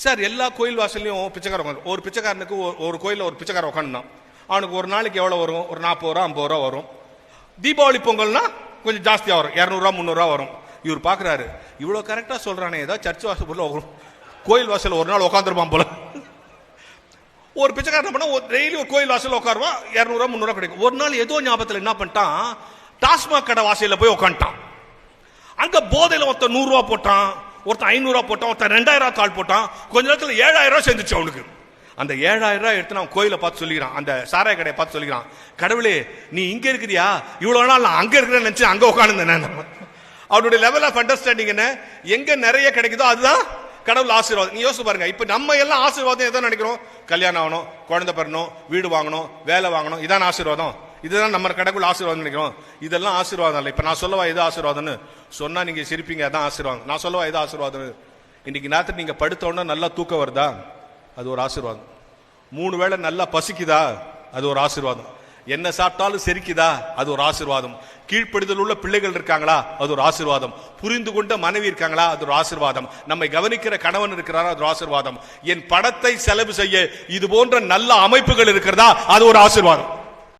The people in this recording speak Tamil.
சார் எல்லா கோயில் வாசல்லையும் பிச்சைக்காரன் உட்காந்து, ஒரு பிச்சைக்காரனுக்கு ஒரு கோயிலில் ஒரு பிச்சைக்காரன் உட்காந்துனான். அவனுக்கு ஒரு நாளைக்கு எவ்வளோ வரும்? ஒரு 40 ரூபா 50 ரூபா வரும். தீபாவளி பொங்கல்னா கொஞ்சம் ஜாஸ்தியாக வரும், 200 ரூபா 300 ரூபா வரும். இவர் பார்க்குறாரு, இவ்வளோ கரெக்டாக சொல்கிறானே, ஏதாவது சர்ச் வாசல் கோயில் வாசல் ஒரு நாள் உட்காந்துருப்பான் போல. ஒரு பிச்சைக்காரன் பண்ணா டெய்லி ஒரு கோயில் வாசல் உட்காருவான், 200 ரூபா 300 ரூபா கிடைக்கும். ஒரு நாள் ஏதோ ஞாபகத்தில் என்ன பண்ணிட்டான், டாஸ்மாக் கடை வாசலில் போய் உட்காந்துட்டான். அங்க போதையில ஒருத்தன் 100 ரூபா போட்டான், ஒருத்தன் 500 ரூபா போட்டான், ஒருத்தன் 2000 தாள் போட்டான். கொஞ்ச நேரத்தில் 7000 ரூபா சேர்ந்துச்சு அவனுக்கு. அந்த 7000 ரூபாய் எடுத்து நான் கோயிலை பார்த்து சொல்லிக்கிறான், அந்த சாராய கடையை பார்த்து சொல்லிக்கிறான், கடவுளே நீ இங்க இருக்கிறியா, இவ்வளவு நாள் நான் அங்க இருக்கிறேன்னு நினைச்சு அங்க உட்காந்துருந்தேன். அவனுடைய லெவல் ஆஃப் அண்டர்ஸ்டாண்டிங் என்ன, எங்க நிறைய கிடைக்குதோ அதுதான் கடவுள் ஆசீர்வாதம். நீ யோசிச்சு பாருங்க, இப்ப நம்ம எல்லாம் ஆசீர்வாதம் எதை நினைக்கிறோம்? கல்யாணம் ஆகணும், குழந்தை பெறணும், வீடு வாங்கணும், வேலை வாங்கணும், இதான் ஆசீர்வாதம். இதுதான் நம்ம கடவுள் ஆசீர்வாதம் நினைக்கிறோம். இதெல்லாம் ஆசீர்வாதம் இல்லை. இப்ப நான் சொல்லவா எது ஆசீர்வாதம்னு சொன்னா நீங்க சிரிப்பீங்க, அதான் ஆசீர்வாதம். நான் சொல்லவா எது ஆசீர்வாதம்? இன்னைக்கு நேரத்தில் நீங்க படுத்தோன்னா நல்லா தூக்கம் வருதா, அது ஒரு ஆசீர்வாதம். 3 வேளை நல்லா பசிக்குதா, அது ஒரு ஆசீர்வாதம். என்ன சாப்பிட்டாலும் செரிக்குதா, அது ஒரு ஆசீர்வாதம். கீழ்ப்படிதல் உள்ள பிள்ளைகள் இருக்காங்களா, அது ஒரு ஆசீர்வாதம். புரிந்து கொண்ட மனைவி இருக்காங்களா, அது ஒரு ஆசீர்வாதம். நம்மை கவனிக்கிற கணவன் இருக்கிறாரா, அது ஒரு ஆசீர்வாதம். என் படத்தை செலவு செய்ய இது போன்ற நல்ல அமைப்புகள் இருக்கிறதா, அது ஒரு ஆசீர்வாதம்.